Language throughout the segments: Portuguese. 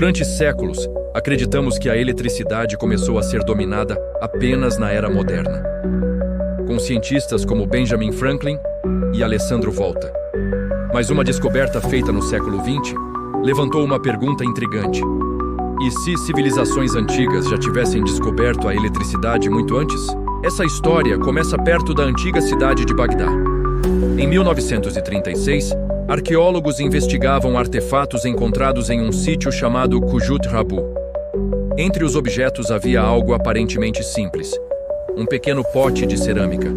Durante séculos, acreditamos que a eletricidade começou a ser dominada apenas na era moderna, com cientistas como Benjamin Franklin e Alessandro Volta. Mas uma descoberta feita no século XX levantou uma pergunta intrigante. E se civilizações antigas já tivessem descoberto a eletricidade muito antes? Essa história começa perto da antiga cidade de Bagdá. Em 1936, arqueólogos investigavam artefatos encontrados em um sítio chamado Qujut Rabu. Entre os objetos havia algo aparentemente simples: um pequeno pote de cerâmica.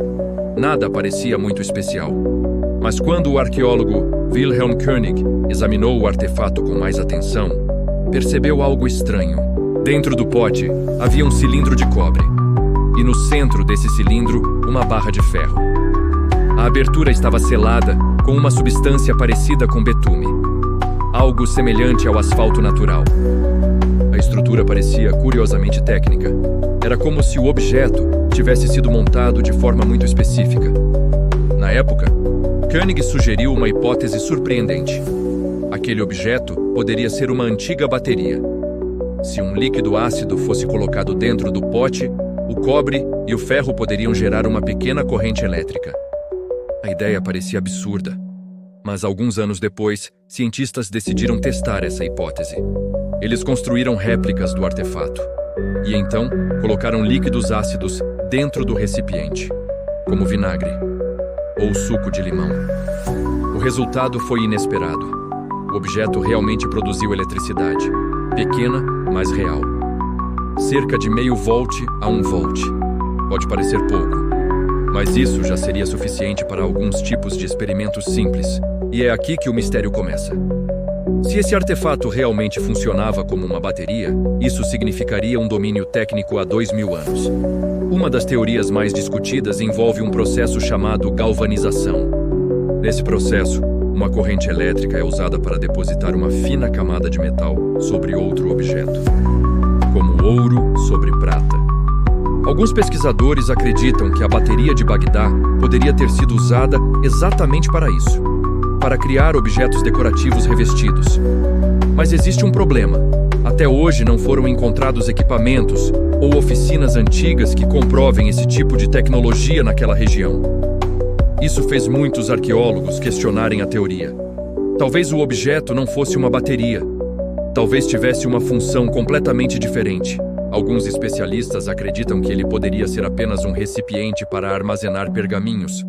Nada parecia muito especial. Mas quando o arqueólogo Wilhelm König examinou o artefato com mais atenção, percebeu algo estranho. Dentro do pote havia um cilindro de cobre, e no centro desse cilindro, uma barra de ferro. A abertura estava selada com uma substância parecida com betume, algo semelhante ao asfalto natural. A estrutura parecia curiosamente técnica. Era como se o objeto tivesse sido montado de forma muito específica. Na época, König sugeriu uma hipótese surpreendente. Aquele objeto poderia ser uma antiga bateria. Se um líquido ácido fosse colocado dentro do pote, o cobre e o ferro poderiam gerar uma pequena corrente elétrica. A ideia parecia absurda, mas alguns anos depois, cientistas decidiram testar essa hipótese. Eles construíram réplicas do artefato e então colocaram líquidos ácidos dentro do recipiente, como vinagre ou suco de limão. O resultado foi inesperado. O objeto realmente produziu eletricidade, pequena, mas real. Cerca de meio volt a 1 volt. Pode parecer pouco, mas isso já seria suficiente para alguns tipos de experimentos simples. E é aqui que o mistério começa. Se esse artefato realmente funcionava como uma bateria, isso significaria um domínio técnico há 2000 anos. Uma das teorias mais discutidas envolve um processo chamado galvanização. Nesse processo, uma corrente elétrica é usada para depositar uma fina camada de metal sobre outro objeto, como ouro sobre prata. Alguns pesquisadores acreditam que a bateria de Bagdá poderia ter sido usada exatamente para isso, para criar objetos decorativos revestidos. Mas existe um problema. Até hoje não foram encontrados equipamentos ou oficinas antigas que comprovem esse tipo de tecnologia naquela região. Isso fez muitos arqueólogos questionarem a teoria. Talvez o objeto não fosse uma bateria. Talvez tivesse uma função completamente diferente. Alguns especialistas acreditam que ele poderia ser apenas um recipiente para armazenar pergaminhos.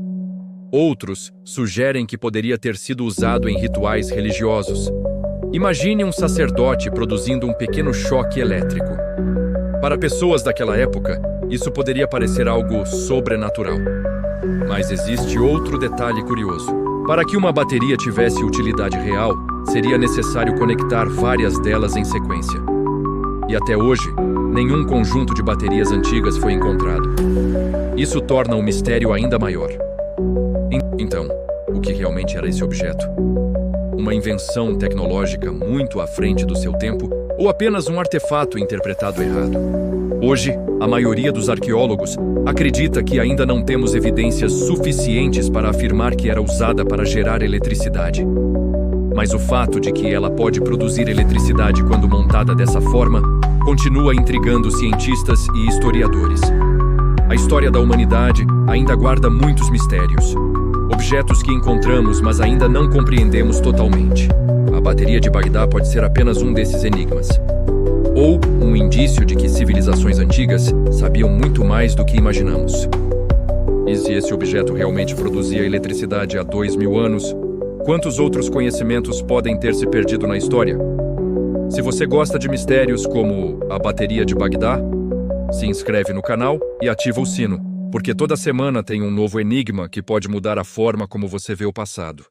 Outros sugerem que poderia ter sido usado em rituais religiosos. Imagine um sacerdote produzindo um pequeno choque elétrico. Para pessoas daquela época, isso poderia parecer algo sobrenatural. Mas existe outro detalhe curioso. Para que uma bateria tivesse utilidade real, seria necessário conectar várias delas em sequência. E até hoje, nenhum conjunto de baterias antigas foi encontrado. Isso torna o mistério ainda maior. Então, o que realmente era esse objeto? Uma invenção tecnológica muito à frente do seu tempo ou apenas um artefato interpretado errado? Hoje, a maioria dos arqueólogos acredita que ainda não temos evidências suficientes para afirmar que era usada para gerar eletricidade. Mas o fato de que ela pode produzir eletricidade quando montada dessa forma continua intrigando cientistas e historiadores. A história da humanidade ainda guarda muitos mistérios. Objetos que encontramos, mas ainda não compreendemos totalmente. A bateria de Bagdá pode ser apenas um desses enigmas. Ou um indício de que civilizações antigas sabiam muito mais do que imaginamos. E se esse objeto realmente produzia eletricidade há 2000 anos, quantos outros conhecimentos podem ter se perdido na história? Se você gosta de mistérios como a bateria de Bagdá, se inscreve no canal e ativa o sino, porque toda semana tem um novo enigma que pode mudar a forma como você vê o passado.